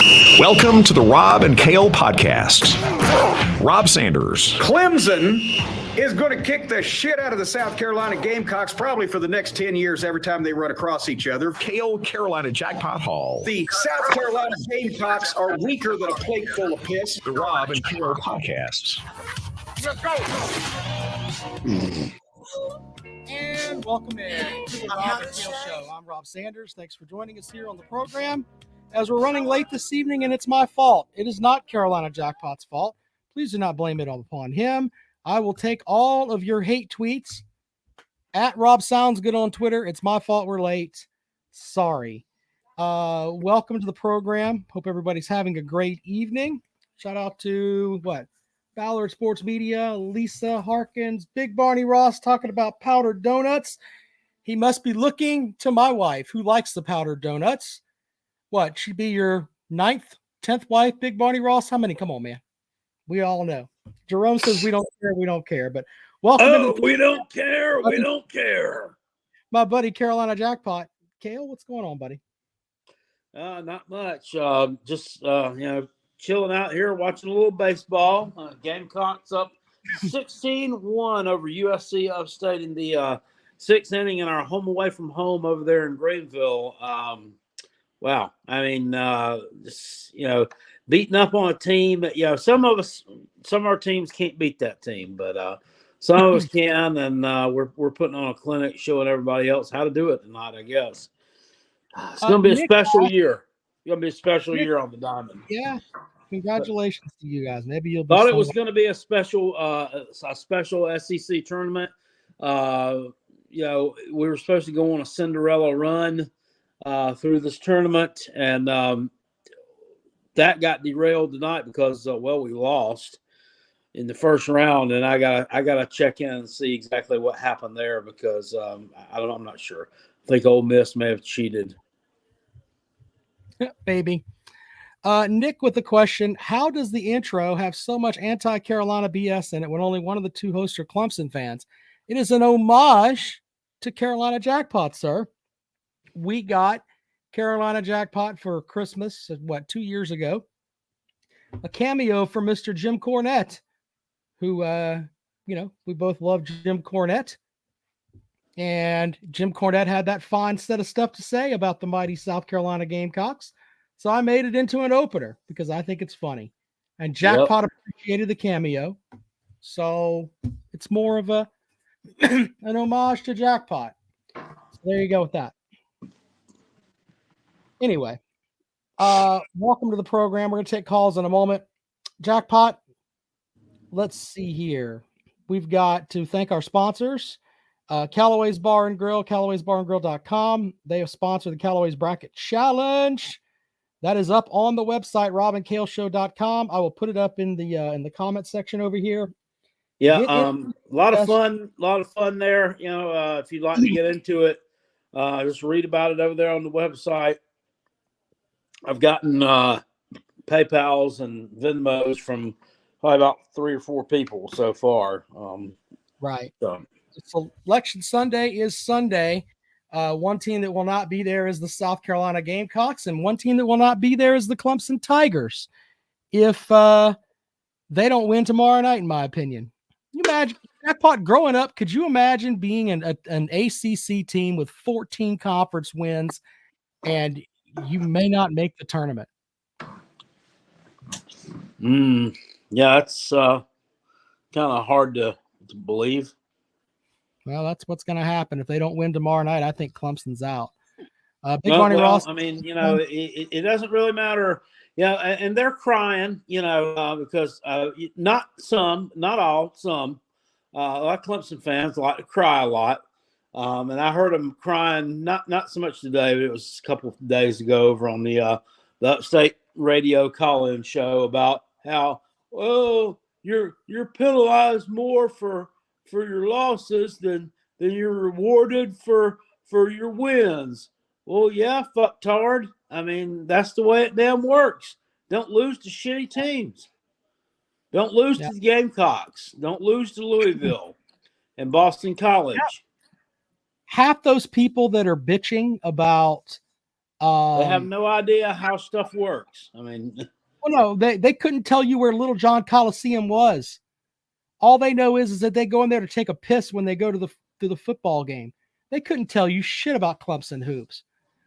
Welcome to the Rob and Kale podcast. Rob Sanders. Clemson is going to kick the shit out of the South Carolina Gamecocks probably for the next 10 years every time they run across each other. Kale Carolina Jackpot Hall. The South Carolina Gamecocks are weaker than a plate full of piss. The Rob and Kale podcasts. Let's go. And welcome in to the Rob and Kale Show. I'm Rob Sanders. Thanks for joining us here on the program. As we're running late this evening, and it's my fault. It is not Carolina Jackpot's fault. Please do not blame it upon him. I will take all of your hate tweets at Rob Sounds Good on Twitter. It's my fault we're late. Sorry. Welcome to the program. Hope everybody's having a great evening. Shout out to Ballard Sports Media, Lisa Harkins, Big Barney Ross talking about powdered donuts. He must be looking to my wife who likes the powdered donuts. What, she'd be your 9th, 10th wife, Big Barney Ross? How many? Come on, man. We all know. Jerome says we don't care, but welcome. We don't care. We don't care. My buddy, Carolina Jackpot. Kale, what's going on, buddy? Not much. Just chilling out here, watching a little baseball. Gamecocks up 16-1 over USC upstate in the 6th inning in our home away from home over there in Greenville. Wow. I mean, beating up on a team. Some of our teams can't beat that team, but some of us can, and we're putting on a clinic showing everybody else how to do it tonight, I guess. It's going to be a special year. It's going to be a special year on the diamond. Yeah. Congratulations to you guys. Maybe you'll thought it was going to be a special SEC tournament. We were supposed to go on a Cinderella run through this tournament, and that got derailed tonight because we lost in the first round, and I gotta check in and see exactly what happened there because I'm not sure. I think Ole Miss may have cheated. Baby. Nick with the question: how does the intro have so much anti-Carolina BS in it when only one of the two hosts are Clemson fans? It is an homage to Carolina Jackpot, sir. We got Carolina Jackpot for Christmas, 2 years ago. A cameo from Mr. Jim Cornette, who, we both love Jim Cornette. And Jim Cornette had that fine set of stuff to say about the mighty South Carolina Gamecocks. So I made it into an opener because I think it's funny. And Jackpot appreciated the cameo. So it's more of an homage to Jackpot. So there you go with that. Anyway, welcome to the program. We're going to take calls in a moment. Jackpot, let's see here. We've got to thank our sponsors, Callaway's Bar and Grill, Callaway'sBarandGrill.com. They have sponsored the Callaway's Bracket Challenge. That is up on the website, robandkaleshow.com. I will put it up in the comment section over here. Yeah, a lot of fun there. If you'd like to get into it, just read about it over there on the website. I've gotten PayPals and Venmos from probably about 3 or 4 people so far. Right. So Election Sunday is Sunday. One team that will not be there is the South Carolina Gamecocks, and one team that will not be there is the Clemson Tigers. If they don't win tomorrow night, in my opinion. Can you imagine Jackpot growing up? Could you imagine being an ACC team with 14 conference wins and you may not make the tournament? Yeah, it's kind of hard to believe. Well, that's what's going to happen if they don't win tomorrow night. I think Clemson's out. Barney Ross. I mean, it doesn't really matter. And they're crying, because not all, some. A lot of Clemson fans like to cry a lot. And I heard them crying, not so much today, but it was a couple of days ago over on the Upstate Radio call-in show about how, you're penalized more for your losses than you're rewarded for your wins. Well, yeah, fucktard. I mean, that's the way it damn works. Don't lose to shitty teams. Don't lose to the Gamecocks. Don't lose to Louisville and Boston College. Half those people that are bitching about They have no idea how stuff works. I mean, well, no, they couldn't tell you where Little John Coliseum was. All they know is that they go in there to take a piss when they go to the football game. They couldn't tell you shit about Clemson hoops.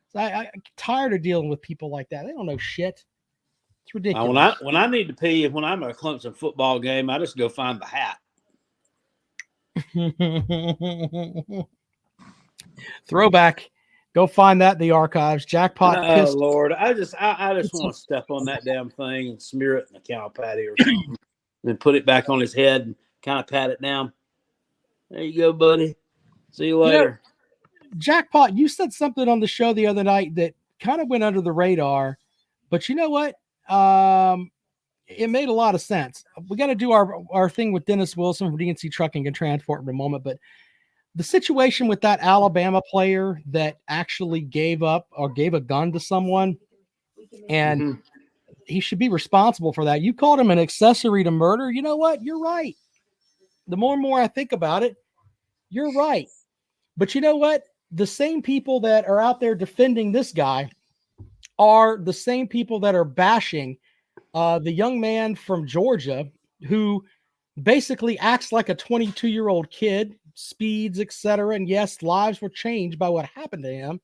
So I'm tired of dealing with people like that. They don't know shit. It's ridiculous. when I need to pee, when I'm at a Clemson football game, I just go find the hat. Throwback. Go find that in the archives. Jackpot Oh pissed. Lord, I just want to step on that damn thing and smear it in the cow patty or something, then put it back on his head and kind of pat it down. There you go, buddy. See you later. Jackpot, you said something on the show the other night that kind of went under the radar, but you know what? It made a lot of sense. We got to do our thing with Dennis Wilson from DNC Trucking and Transport in a moment, but the situation with that Alabama player that actually gave up or gave a gun to someone, and he should be responsible for that. You called him an accessory to murder. You know what? You're right. The more and more I think about it, you're right. But you know what? The same people that are out there defending this guy are the same people that are bashing the young man from Georgia who basically acts like a 22-year-old kid, speeds, etc. And yes, lives were changed by what happened to him,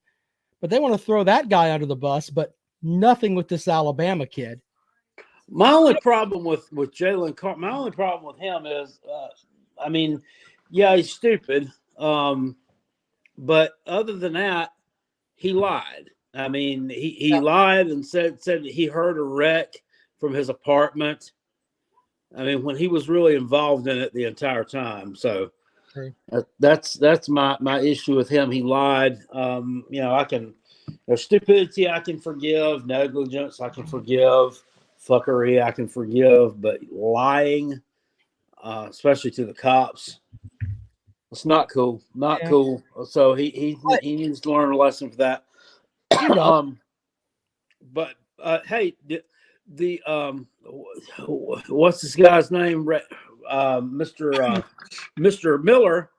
but they want to throw that guy under the bus, but nothing with this Alabama kid. My only problem with Jalen Carter, my only problem with him is, I mean, yeah, he's stupid. But other than that, he lied. I mean, he lied and said that he heard a wreck from his apartment. I mean, when he was really involved in it the entire time. So that's my issue with him. He lied. There's stupidity I can forgive, negligence I can forgive, fuckery I can forgive, but lying, especially to the cops, it's not cool. Not cool. So he needs to learn a lesson for that. But hey, the what's this guy's name? Mr. Miller.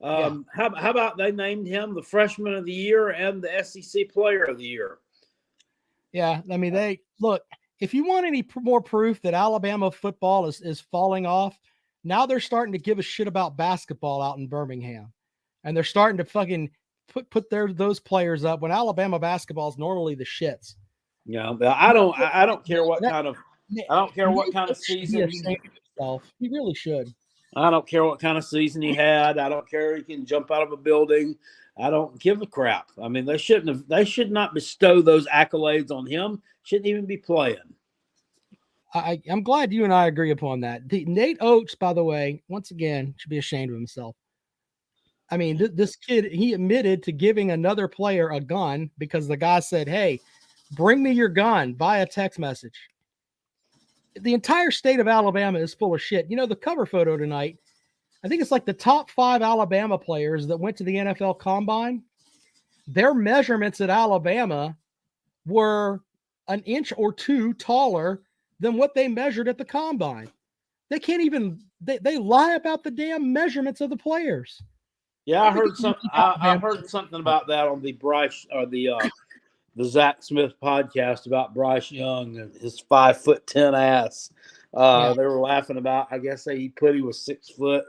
How about they named him the Freshman of the Year and the SEC Player of the Year? Yeah, I mean, they look. If you want any more proof that Alabama football is falling off, now they're starting to give a shit about basketball out in Birmingham, and they're starting to fucking put those players up when Alabama basketball is normally the shits. Yeah, I don't care what kind of season he really should. I don't care what kind of season he had. I don't care if he can jump out of a building. I don't give a crap. I mean, they should not bestow those accolades on him. Shouldn't even be playing. I'm glad you and I agree upon that. Nate Oates, by the way, once again, should be ashamed of himself. I mean, this kid, he admitted to giving another player a gun because the guy said, "Hey, bring me your gun," via text message. The entire state of Alabama is full of shit. You know, the cover photo tonight, I think it's like the top 5 Alabama players that went to the NFL Combine. Their measurements at Alabama were an inch or two taller than what they measured at the Combine. They can't even, they lie about the damn measurements of the players. Yeah, I heard something. I heard something about that on the Bryce or the Zach Smith podcast about Bryce Young and his 5'10" ass. They were laughing about. I guess he put he was 6 foot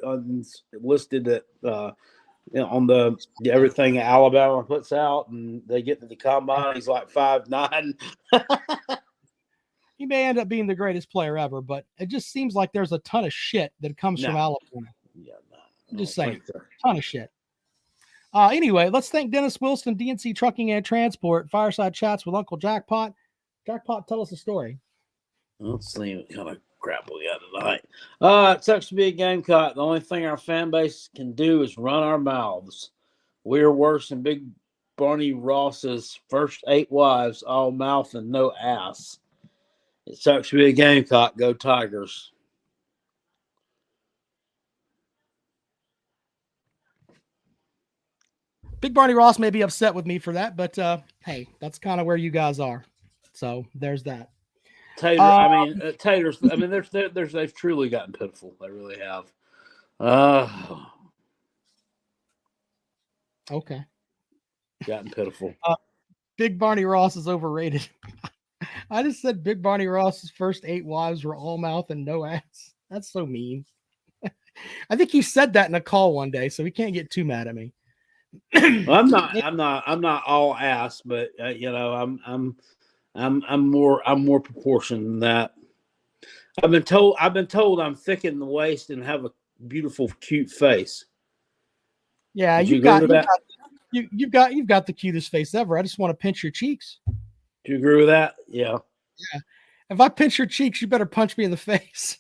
listed at on the everything Alabama puts out, and they get to the combine. He's like 5'9". He may end up being the greatest player ever, but it just seems like there's a ton of shit that comes from Alabama. Yeah, I'm just saying, ton of shit. Anyway, let's thank Dennis Wilson, DNC Trucking and Transport, Fireside Chats with Uncle Jackpot. Jackpot, tell us a story. Let's see what kind of crap we got tonight. It sucks to be a Gamecock. The only thing our fan base can do is run our mouths. We're worse than Big Barney Ross's first 8 wives, all mouth and no ass. It sucks to be a Gamecock. Go Tigers. Big Barney Ross may be upset with me for that, but hey, that's kind of where you guys are. So there's that. Taters. I mean, they've truly gotten pitiful. They really have. Okay. Gotten pitiful. Big Barney Ross is overrated. I just said Big Barney Ross's first 8 wives were all mouth and no ass. That's so mean. I think he said that in a call one day, so he can't get too mad at me. Well, I'm not all ass, but I'm more proportioned than that. I've been told I'm thick in the waist and have a beautiful, cute face. Yeah, you've got the cutest face ever. I just want to pinch your cheeks. Do you agree with that? Yeah. Yeah. If I pinch your cheeks, you better punch me in the face.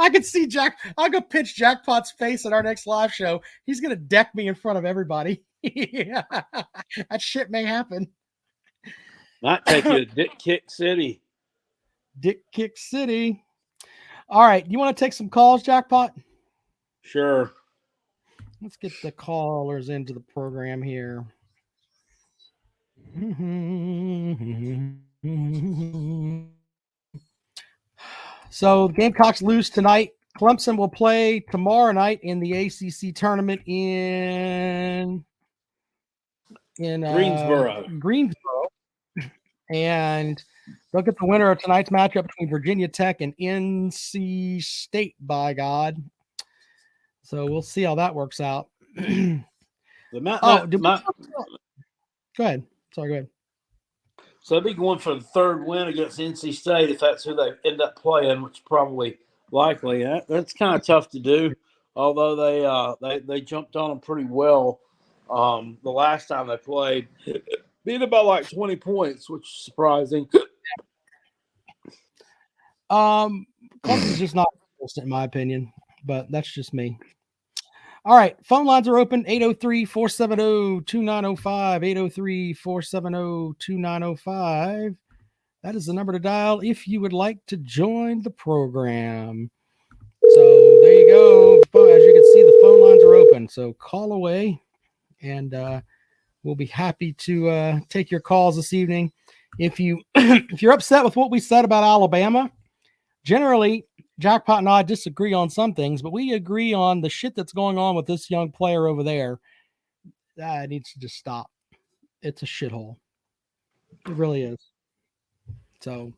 I could see I'll go pinch Jackpot's face at our next live show. He's gonna deck me in front of everybody. That shit may happen. Might take you to Dick Kick City. Dick Kick City. All right. You want to take some calls, Jackpot? Sure. Let's get the callers into the program here. So the Gamecocks lose tonight. Clemson will play tomorrow night in the ACC tournament in Greensboro. And they'll get the winner of tonight's matchup between Virginia Tech and NC State, by God. So we'll see how that works out. Go ahead. Sorry, go ahead. So they'll be going for the third win against NC State if that's who they end up playing, which is probably likely. That's kind of tough to do, although they jumped on them pretty well the last time they played. Beat about like 20 points, which is surprising. Clemson's just not consistent, in my opinion, but that's just me. All right, phone lines are open, 803-470-2905, 803-470-2905. That is the number to dial if you would like to join the program. So there you go. As you can see, the phone lines are open, so call away, and we'll be happy to take your calls this evening. If you're upset with what we said about Alabama, generally, Jackpot and I disagree on some things, but we agree on the shit that's going on with this young player over there. That needs to just stop. It's a shithole. It really is. So,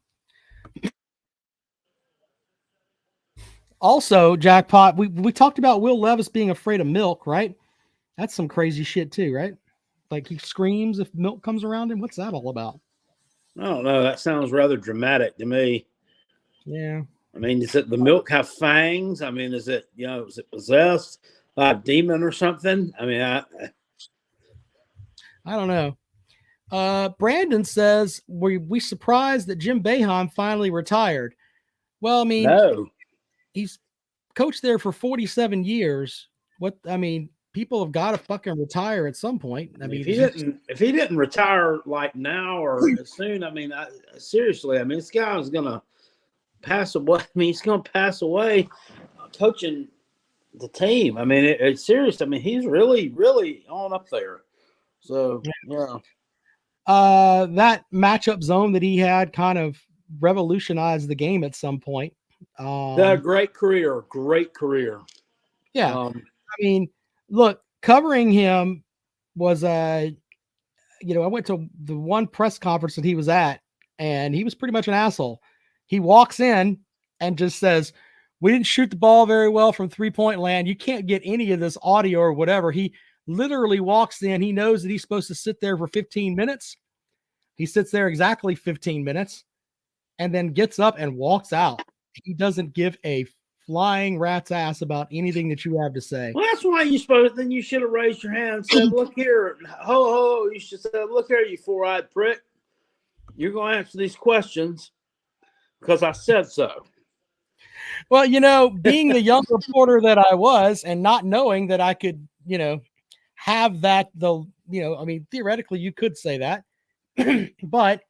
also, Jackpot, we talked about Will Levis being afraid of milk, right? That's some crazy shit too, right? Like he screams if milk comes around him. What's that all about? I don't know. That sounds rather dramatic to me. Yeah. I mean, does the milk have fangs? I mean, is it possessed by a demon or something? I mean, I don't know. Brandon says, we surprised that Jim Boeheim finally retired. Well, I mean, no. He's coached there for 47 years. People have got to fucking retire at some point. I mean, if he didn't retire like now or soon, I mean, seriously, I mean, this guy is gonna pass away. I mean, he's gonna pass away coaching the team. I mean, it's serious. I mean, he's really, really on up there. So yeah. That matchup zone that he had kind of revolutionized the game at some point. Great career. Yeah. I mean, look, covering him was I went to the one press conference that he was at, and he was pretty much an asshole. He walks in and just says, "We didn't shoot the ball very well from 3-point land. You can't get any of this audio or whatever." He literally walks in. He knows that he's supposed to sit there for 15 minutes. He sits there exactly 15 minutes and then gets up and walks out. He doesn't give a flying rat's ass about anything that you have to say. Well, that's why then you should have raised your hand and said, "Look here, ho, you should say, look here, you four-eyed prick. You're going to answer these questions because I said so." Well, being the young reporter that I was and not knowing that I could, have that, theoretically you could say that. But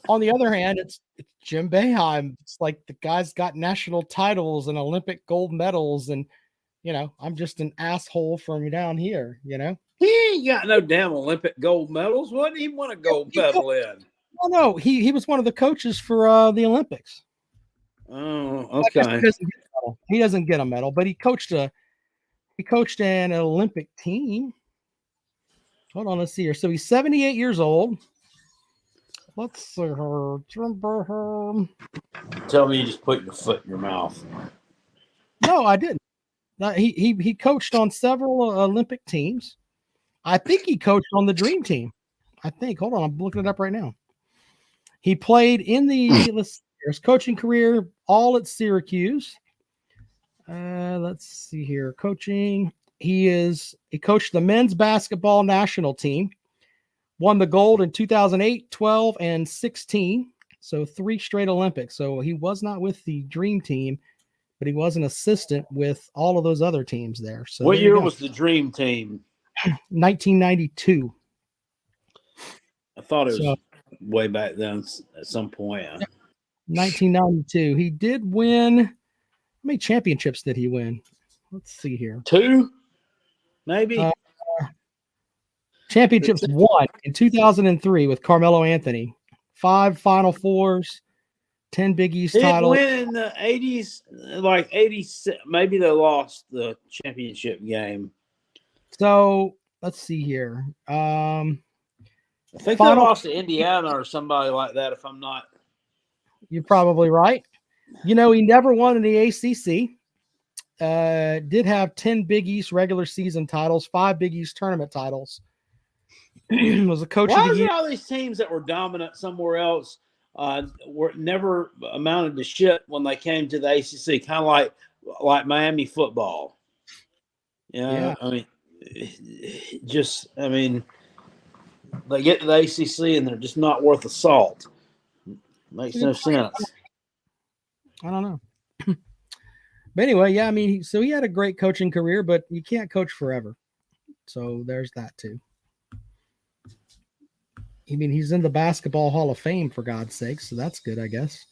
on the other hand, it's Jim Boeheim. It's like the guy's got national titles and Olympic gold medals, and I'm just an asshole from down here. He ain't got no damn Olympic gold medals. What did he want a gold medal in? Well, no, he was one of the coaches for the Olympics. Oh, okay. He doesn't get a medal, but he coached an Olympic team. Hold on, let's see here. So he's 78 years old. Let's see her. Tell me you just put your foot in your mouth. No, I didn't. No, he coached on several Olympic teams. I think he coached on the Dream Team. I think. Hold on, I'm looking it up right now. He played in his coaching career all at Syracuse. Let's see here. Coaching. He coached the men's basketball national team. Won the gold in 2008, 12, and 16. So 3 straight Olympics. So he was not with the Dream Team, but he was an assistant with all of those other teams there. So what year was the Dream Team? 1992. I thought it was way back then at some point. 1992. He did win. How many championships did he win? Let's see here. 2, maybe. Championships won in 2003 with Carmelo Anthony. 5 Final Fours, 10 Big East titles. Did win in the 80s, like 86. Maybe they lost the championship game. So let's see here. I think they lost to Indiana or somebody like that, if I'm not. You're probably right. He never won in the ACC. Did have 10 Big East regular season titles, 5 Big East tournament titles. Was a coach Why of the year. all these teams that were dominant somewhere else were never amounted to shit when they came to the ACC? Kind of like Miami football. Yeah. I mean, they get to the ACC and they're just not worth a salt. Makes no sense. I don't know. But anyway, yeah, I mean, so he had a great coaching career, but you can't coach forever. So there's that too. I mean, he's in the Basketball Hall of Fame, for God's sake, so that's good, I guess.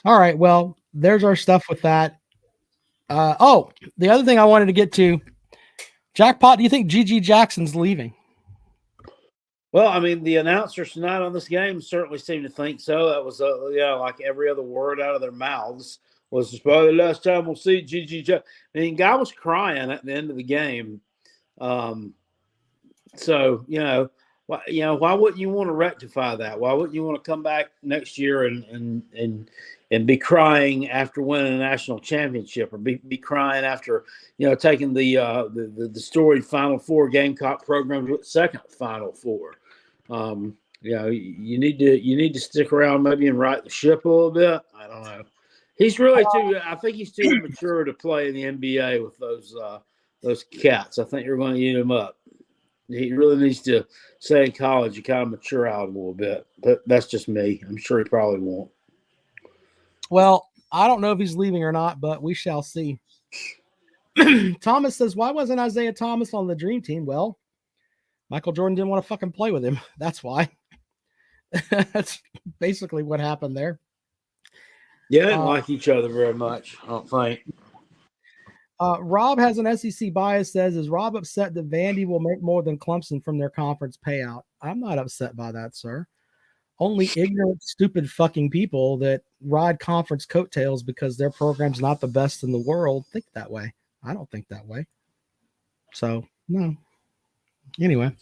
All right, well, there's our stuff with that. The other thing I wanted to get to, Jackpot, do you think G.G. Jackson's leaving? Well, I mean, the announcers tonight on this game certainly seem to think so. That was, like every other word out of their mouths was just probably the last time we'll see G.G. Jackson. I mean, guy was crying at the end of the game. So, why wouldn't you want to rectify that? Why wouldn't you want to come back next year and be crying after winning a national championship, or be crying after, taking the storied Final Four Gamecock program to its second Final Four? You need to stick around maybe and right the ship a little bit. I don't know. I think he's too immature to play in the NBA with those cats. I think you're going to eat him up. He really needs to stay in college and kind of mature out a little bit. But that's just me. I'm sure he probably won't. Well, I don't know if he's leaving or not, but we shall see. Thomas says, why wasn't Isaiah Thomas on the Dream Team? Well, Michael Jordan didn't want to fucking play with him. That's why. That's basically what happened there. Yeah, they didn't like each other very much, I don't think. Rob has an SEC bias, says, is Rob upset that Vandy will make more than Clemson from their conference payout? I'm not upset by that, sir. Only ignorant, stupid fucking people that ride conference coattails because their program's not the best in the world think that way. I don't think that way. So, no. Anyway,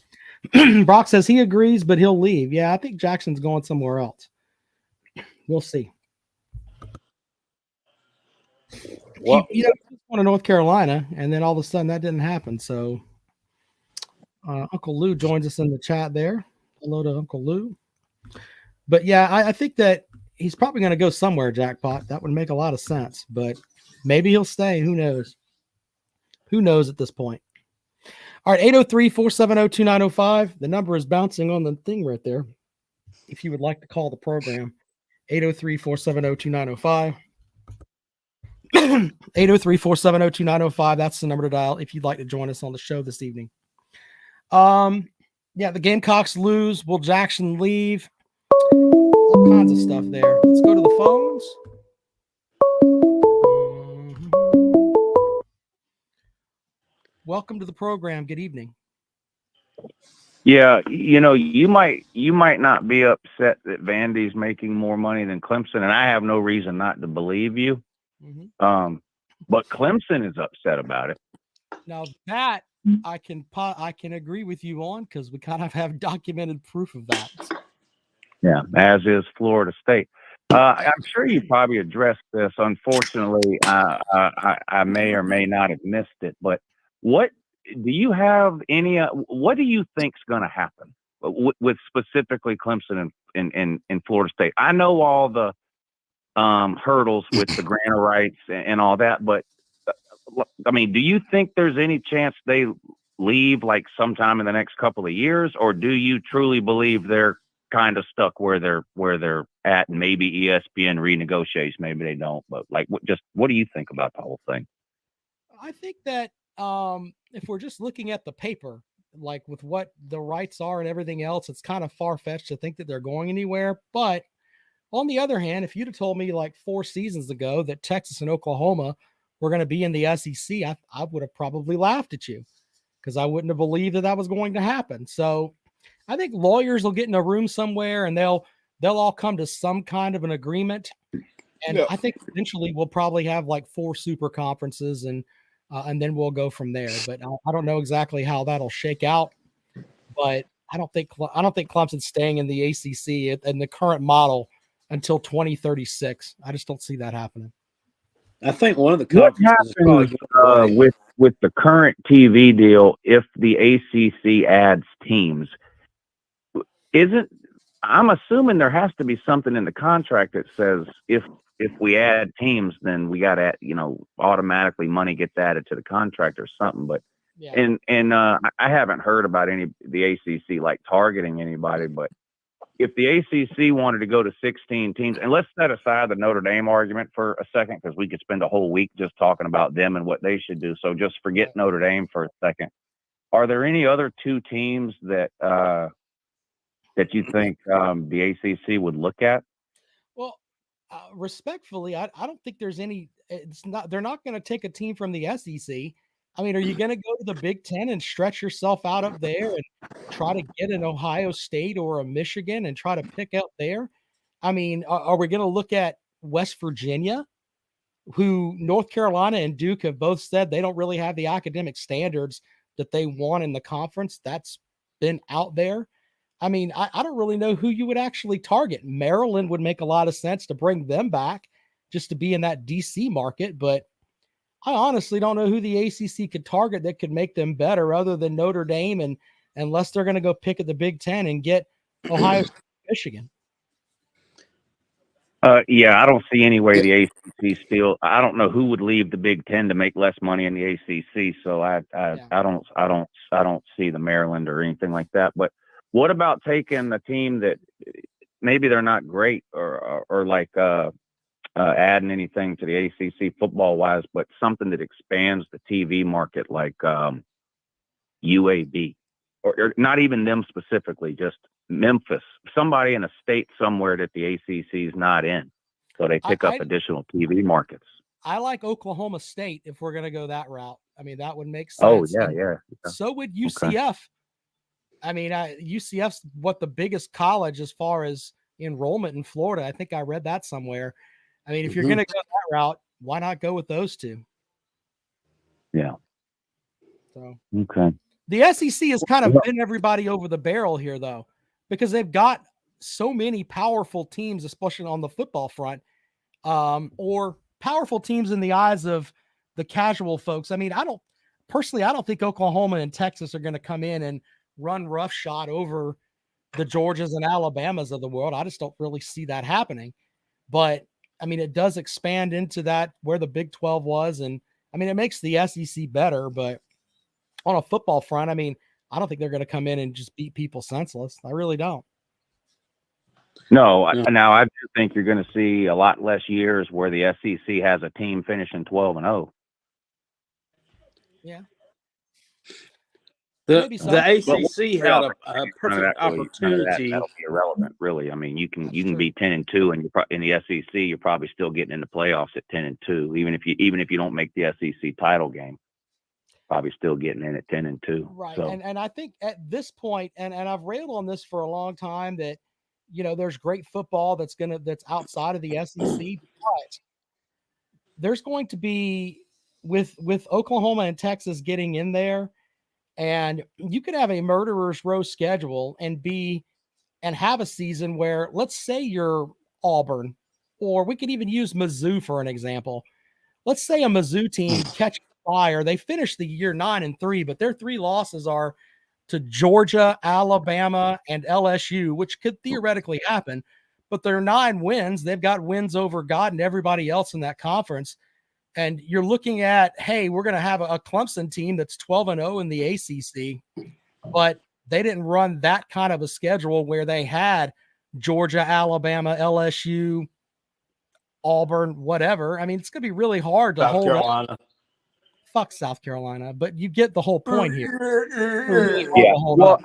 Brock says he agrees, but he'll leave. Yeah, I think Jackson's going somewhere else. We'll see. Well, He went to North Carolina, and then all of a sudden that didn't happen. So Uncle Lou joins us in the chat there. Hello to Uncle Lou. But yeah, I think that he's probably going to go somewhere, Jackpot. That would make a lot of sense, but maybe he'll stay. Who knows? Who knows at this point? All right, 803-470-2905. The number is bouncing on the thing right there. If you would like to call the program, 803-470-2905. 803-470-2905. That's the number to dial if you'd like to join us on the show this evening. Yeah, the Gamecocks lose. Will Jackson leave? All kinds of stuff there. Let's go to the phones. Welcome to the program. Good evening. Yeah, you might not be upset that Vandy's making more money than Clemson, and I have no reason not to believe you. Mm-hmm. But Clemson is upset about it. Now that I can agree with you on, because we kind of have documented proof of that. Yeah, as is Florida State. I'm sure you probably addressed this. Unfortunately, I may or may not have missed it. But what do you have any? What do you think's going to happen with specifically Clemson and Florida State? I know all the hurdles with the grant of rights and all that, but I mean, do you think there's any chance they leave like sometime in the next couple of years, or do you truly believe they're kind of stuck where they're at, and maybe ESPN renegotiates, maybe they don't, but like what do you think about the whole thing? I think that if we're just looking at the paper, like with what the rights are and everything else, it's kind of far-fetched to think that they're going anywhere. But on the other hand, if you'd have told me like 4 seasons ago that Texas and Oklahoma were going to be in the SEC, I would have probably laughed at you, because I wouldn't have believed that was going to happen. So I think lawyers will get in a room somewhere and they'll all come to some kind of an agreement. And I think eventually we'll probably have like 4 super conferences, and then we'll go from there. But I don't know exactly how that'll shake out. But I don't think Clemson's staying in the ACC in the current model until 2036. I just don't see that happening. I think one of the What conferences is probably happens with the current TV deal if the ACC adds teams? I'm assuming there has to be something in the contract that says if we add teams, then we got to, automatically money gets added to the contract or something. But Yeah. and I haven't heard about the ACC like targeting anybody. But if the ACC wanted to go to 16 teams, and let's set aside the Notre Dame argument for a second, because we could spend a whole week just talking about them and what they should do. So just forget Notre Dame for a second. Are there any other 2 teams that you think the ACC would look at? Well, respectfully, I don't think there's any. They're not going to take a team from the SEC. I mean, are you going to go to the Big Ten and stretch yourself out up there and try to get an Ohio State or a Michigan and try to pick out there? I mean, are we going to look at West Virginia, who North Carolina and Duke have both said they don't really have the academic standards that they want in the conference? That's been out there. I mean, I don't really know who you would actually target. Maryland would make a lot of sense to bring them back just to be in that DC market, but I honestly don't know who the ACC could target that could make them better other than Notre Dame, and unless they're going to go pick at the Big Ten and get Ohio State, Michigan. Yeah, I don't see any way the ACC still. I don't know who would leave the Big Ten to make less money in the ACC. So I don't see the Maryland or anything like that. But what about taking a team that maybe they're not great or like adding anything to the ACC football wise, but something that expands the TV market, like UAB, or not even them specifically, just Memphis, somebody in a state somewhere that the ACC is not in, so they pick up additional TV markets. I like Oklahoma State if we're going to go that route. I mean, that would make sense. Oh yeah. So would UCF. Okay. I mean, UCF's what the biggest college as far as enrollment in Florida. I think I read that somewhere. I mean, if you're going to go that route, why not go with those 2? Yeah. So okay. The SEC has kind of been everybody over the barrel here, though, because they've got so many powerful teams, especially on the football front, or powerful teams in the eyes of the casual folks. I mean, I don't think Oklahoma and Texas are going to come in and run roughshod over the Georgias and Alabamas of the world. I just don't really see that happening. But I mean, it does expand into that where the Big 12 was. And I mean, it makes the SEC better, but on a football front, I mean, I don't think they're going to come in and just beat people senseless. I really don't. No, now I do think you're going to see a lot less years where the SEC has a team finishing 12-0. Yeah. The ACC had a perfect opportunity. That'll be irrelevant, really. I mean, you can be 10-2, and in the SEC, you're probably still getting in the playoffs at 10-2, even if you don't make the SEC title game. Probably still getting in at 10-2. Right. So. And I think at this point, and I've railed on this for a long time, that there's great football that's outside of the SEC, but there's going to be with Oklahoma and Texas getting in there. And you could have a murderer's row schedule and have a season where, let's say you're Auburn, or we could even use Mizzou for an example. Let's say a Mizzou team catches fire. They finish the year 9-3, but their 3 losses are to Georgia, Alabama, and LSU, which could theoretically happen. But their 9 wins, they've got wins over God and everybody else in that conference. And you're looking at, hey, we're going to have a Clemson team that's 12-0 in the ACC, but they didn't run that kind of a schedule where they had Georgia, Alabama, LSU, Auburn, whatever. I mean, it's going to be really hard to South hold Carolina. up. Fuck South Carolina, but you get the whole point here. Yeah. Well,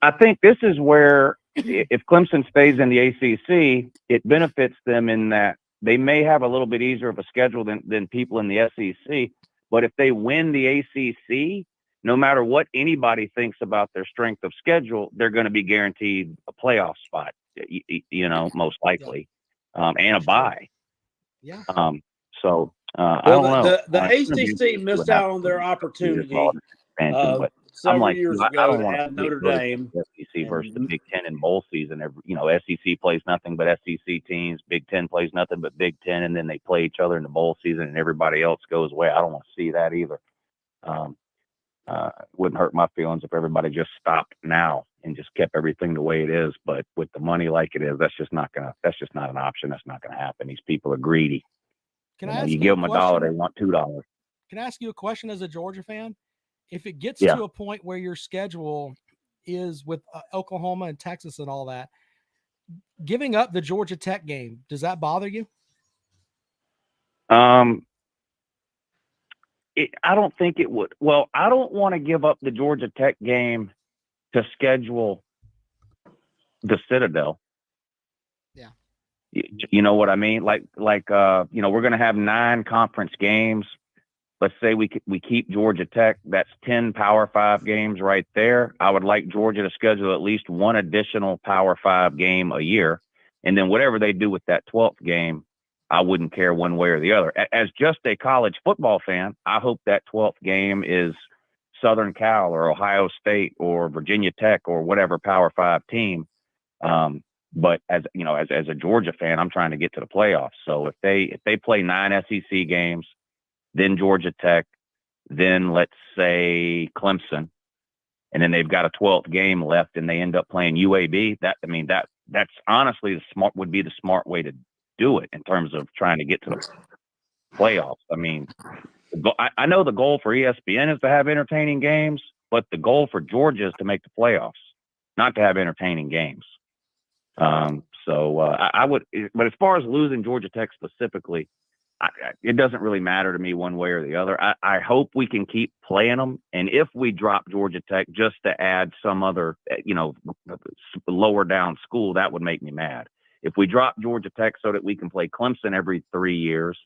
I think this is where if Clemson stays in the ACC, it benefits them in that they may have a little bit easier of a schedule than people in the SEC. But if they win the ACC, no matter what anybody thinks about their strength of schedule, they're going to be guaranteed a playoff spot, most likely, and a bye. Yeah. So I don't know. The ACC missed out on their opportunity But several I'm years I ago don't to want add to Notre Dame. SEC versus the Big Ten in bowl season. SEC plays nothing but SEC teams. Big Ten plays nothing but Big Ten, and then they play each other in the bowl season, and everybody else goes away. I don't want to see that either. It wouldn't hurt my feelings if everybody just stopped now and just kept everything the way it is. But with the money like it is, that's just not an option. That's not gonna happen. These people are greedy. You give them $1, they want $2. Can I ask you a question as a Georgia fan? If it gets Yeah. to a point where your schedule is with Oklahoma and Texas and all that, giving up the Georgia Tech game, does that bother you? I don't think it would. Well, I don't want to give up the Georgia Tech game to schedule the Citadel. Yeah. You know what I mean? Like we're going to have 9 conference games. Let's say we keep Georgia Tech. That's 10 Power 5 games right there. I would like Georgia to schedule at least one additional Power 5 game a year. And then whatever they do with that 12th game, I wouldn't care one way or the other. As just a college football fan, I hope that 12th game is Southern Cal or Ohio State or Virginia Tech or whatever Power 5 team. But as a Georgia fan, I'm trying to get to the playoffs. So if they play 9 SEC games, then Georgia Tech, then let's say Clemson, and then they've got a 12th game left, and they end up playing UAB. That's honestly would be the smart way to do it in terms of trying to get to the playoffs. I mean, I know the goal for ESPN is to have entertaining games, but the goal for Georgia is to make the playoffs, not to have entertaining games. I would, but as far as losing Georgia Tech specifically, it doesn't really matter to me one way or the other. I hope we can keep playing them. And if we drop Georgia Tech just to add some other, lower down school, that would make me mad. If we drop Georgia Tech so that we can play Clemson every 3 years,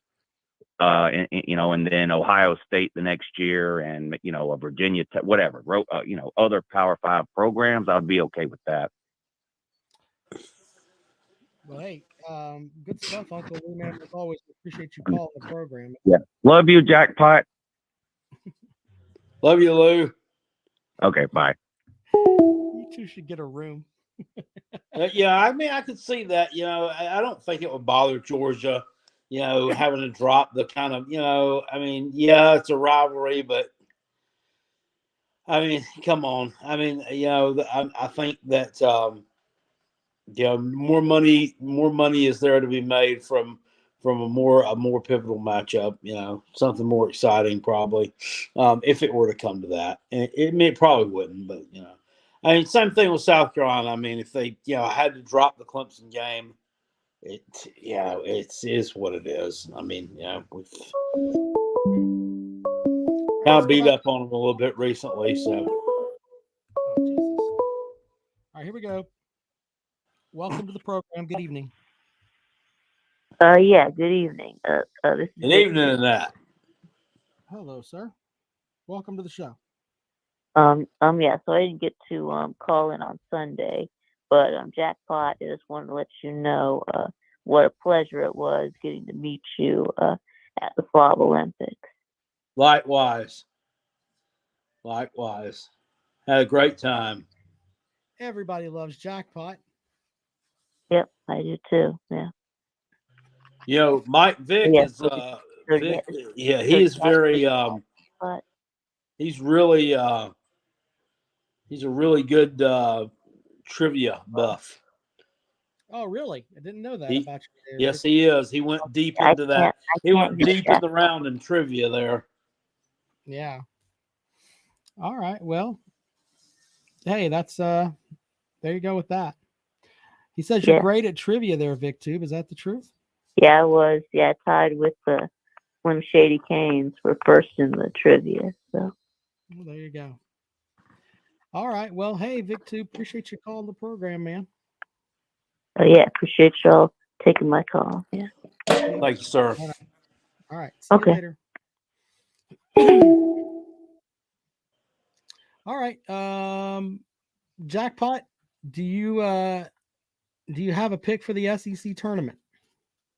and then Ohio State the next year, and a Virginia Tech, whatever, other Power 5 programs, I'd be okay with that. Well, hey, good stuff, Uncle Lou, man. As always, appreciate you calling the program. Yeah, love you, Jackpot. Love you, Lou. Okay, bye. You two should get a room. Yeah, I mean, I could see that. I don't think it would bother Georgia, having to drop the kind of, it's a rivalry, but I mean, come on. I mean, I think that, more money is there to be made from a more pivotal matchup, something more exciting probably, if it were to come to that. And it probably wouldn't, but I mean, same thing with South Carolina. I mean, if they had to drop the Clemson game, it is what it is. I mean, we've kind of beat up on them a little bit recently, so. Oh, Jesus. All right, here we go. Welcome to the program. Good evening. Yeah, good evening. This is Good evening to that. Hello, sir. Welcome to the show. Yeah, so I didn't get to call in on Sunday, but Jackpot, I just wanted to let you know what a pleasure it was getting to meet you at the Slob Olympics. Likewise. Likewise. Had a great time. Everybody loves Jackpot. Yep, I do too. Yeah. You know, Mike Vick Yeah, is so Vic, yeah, he is very But he's really he's a really good trivia buff. Oh, really? I didn't know that He- about you. there, Yes, Vic. he is. He went deep I into that. can't- I He went can't do deep in that. the round in trivia there. Yeah. All right. Well, hey, that's there you go with that. He says you're Yeah. great at trivia there, VicTube. Is that the truth? Yeah, I was. Yeah, tied with the Slim Shady Canes for first in the trivia. So Well, there you go. All right. Well, hey, VicTube, appreciate you calling the program, man. yeah, appreciate y'all taking my call. Yeah. Thank you, sir. All right. See Okay. you later. All right. Jackpot, do you have a pick for the SEC tournament?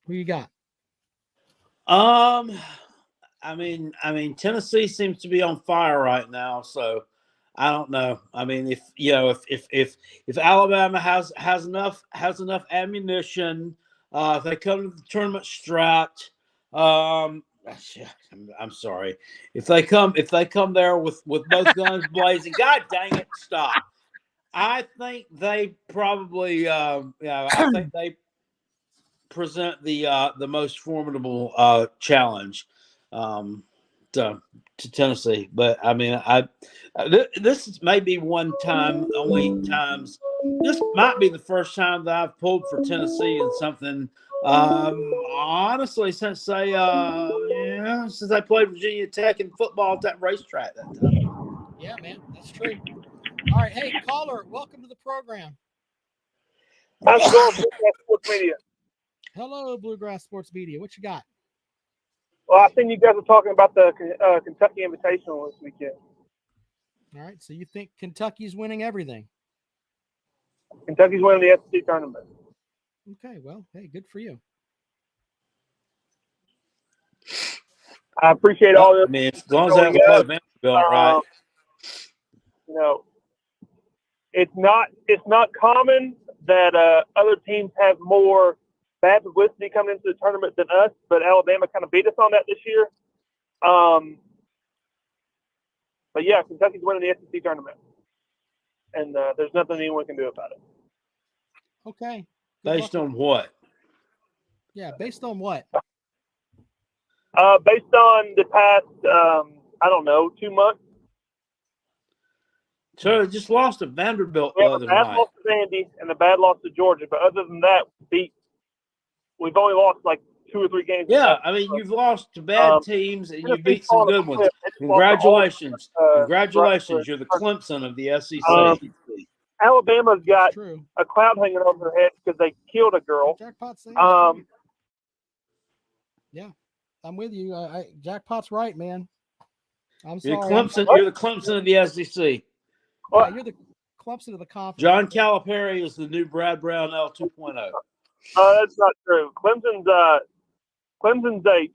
Who you got? I mean, Tennessee seems to be on fire right now, so I don't know. I mean, if Alabama has enough ammunition, if they come to the tournament strapped, I'm sorry. If they come there with both guns blazing, God dang it, stop. I think they probably I think they present the most formidable challenge to Tennessee. But I mean, this may be one time, only times. This might be the first time that I've pulled for Tennessee in something. Honestly, since they played Virginia Tech in football at that racetrack that time. Yeah, man, that's true. All right, hey caller, welcome to the program. How's it going, Bluegrass Sports Media? Hello, Bluegrass Sports Media. What you got? Well, I think you guys were talking about the Kentucky Invitational this weekend. All right, so you think Kentucky's winning everything? Kentucky's winning the SEC tournament. Okay, well, hey, good for you. I appreciate all I this. mean, as long as they don't play Vanderbilt, right? You know, it's not common that other teams have more bad publicity coming into the tournament than us, but Alabama kind of beat us on that this year. But yeah, Kentucky's winning the SEC tournament, and there's nothing anyone can do about it. Okay. Based on what? Yeah, based on what? Based on the past, I don't know, 2 months. So they just lost to Vanderbilt We the have a other bad night. loss to Vandy and a bad loss to Georgia, but other than that, we've only lost like 2 or 3 games. Yeah, I mean, you've lost to bad teams and you beat some good ones. Congratulations. Congratulations. You're the Clemson of the SEC. Alabama's got True. a cloud hanging over their head because they killed a girl. Jackpot's saying Um, yeah, I'm with you. Jackpot's right, man. I'm sorry. You're the Clemson of the SEC. Yeah, you're the Clemson of the conference. John Calipari is the new Brad Brownell 2.0. That's not true. Clemson's a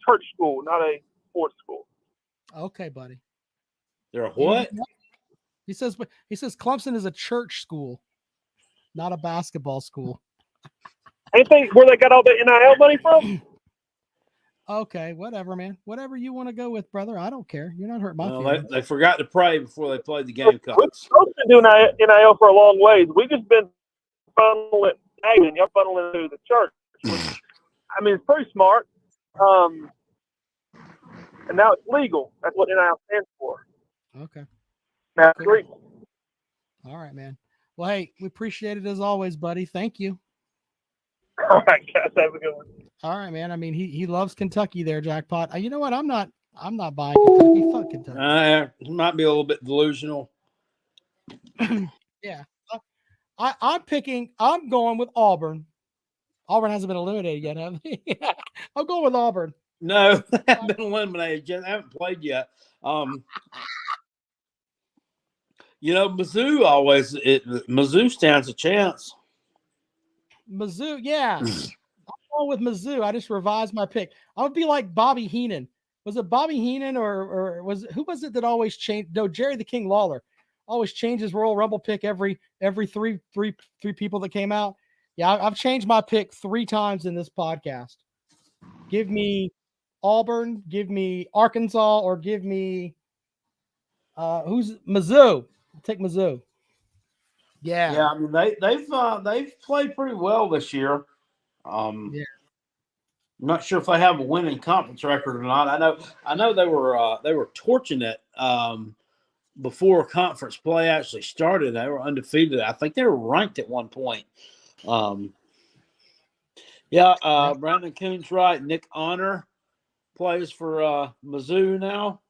church school, not a sports school. Okay, buddy. They're a what? He says Clemson is a church school, not a basketball school. Ain't they where they got all the NIL money from? Okay, whatever, man. Whatever you want to go with, brother. I don't care. You're not hurting my Well, feelings. they forgot to pray before they played the We've Gamecocks. been doing NIL for a long ways. We've just been funneling, and y'all funneling through the church. I mean, it's pretty smart. And now it's legal. That's what NIL stands for. Okay. Now it's legal. All right, man. Well, hey, we appreciate it as always, buddy. Thank you. All right, guys, have a good one. All right, man. I mean, he loves Kentucky there, Jackpot. You know what? I'm not buying Kentucky. Fuck Kentucky. He might be a little bit delusional. Yeah. I'm going with Auburn. Auburn hasn't been eliminated yet, have they? I'm going with Auburn. No, they haven't been eliminated yet. They haven't played yet. Mizzou stands a chance. Mizzou, yeah. I'm going with Mizzou. I just revised my pick. I would be like Bobby Heenan. Was it Bobby Heenan or who was it that always changed? No, Jerry the King Lawler always changes Royal Rumble pick every three people that came out. Yeah, I've changed my pick 3 times in this podcast. Give me Auburn, give me Arkansas, or give me who's Mizzou. I'll take Mizzou. Yeah, I mean they've played pretty well this year. I'm not sure if they have a winning conference record or not. I know they were torching it before conference play actually started. They were undefeated. I think they were ranked at one point. Brandon Coon's right. Nick Honor plays for Mizzou now.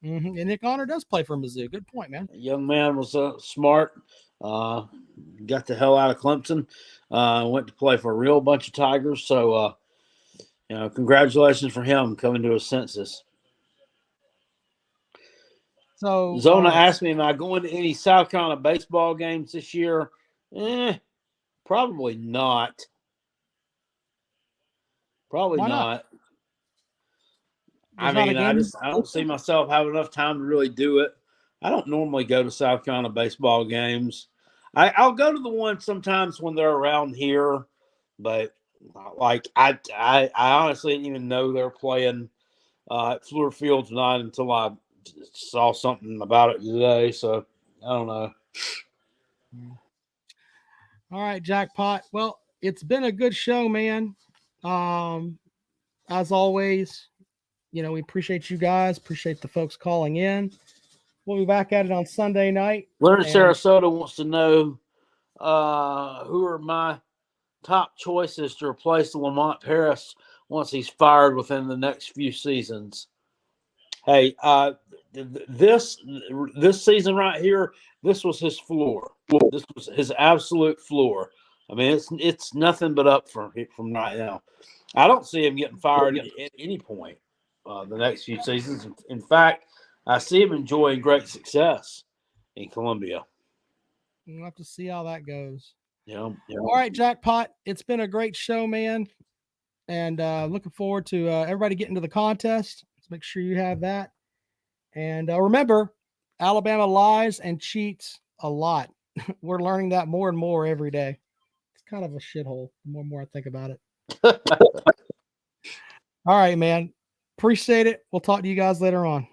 Mm-hmm. And Nick Honor does play for Mizzou. Good point, man. The young man was smart. Got the hell out of Clemson. Went to play for a real bunch of Tigers. So, congratulations for him coming to his senses. So Zona asked me, am I going to any South Carolina baseball games this year? Probably not. Probably Why not. There's I not a mean, I game? don't see myself having enough time to really do it. I don't normally go to South Carolina baseball games. I'll go to the ones sometimes when they're around here, but like I honestly didn't even know they're playing at Fluor Field tonight until I saw something about it today. So I don't know. All right, Jackpot. Well, it's been a good show, man. As always, we appreciate you guys. Appreciate the folks calling in. We'll be back at it on Sunday night. Leonard Sarasota wants to know who are my top choices to replace Lamont Paris once he's fired within the next few seasons. Hey, this season right here, this was his floor. This was his absolute floor. I mean, it's nothing but up from right now. I don't see him getting fired at any point the next few seasons. In fact, I see him enjoying great success in Columbia. We'll have to see how that goes. Yeah. All right, Jackpot. It's been a great show, man. And looking forward to everybody getting to the contest. Let's make sure you have that. And remember, Alabama lies and cheats a lot. We're learning that more and more every day. It's kind of a shithole the more and more I think about it. All right, man. Appreciate it. We'll talk to you guys later on.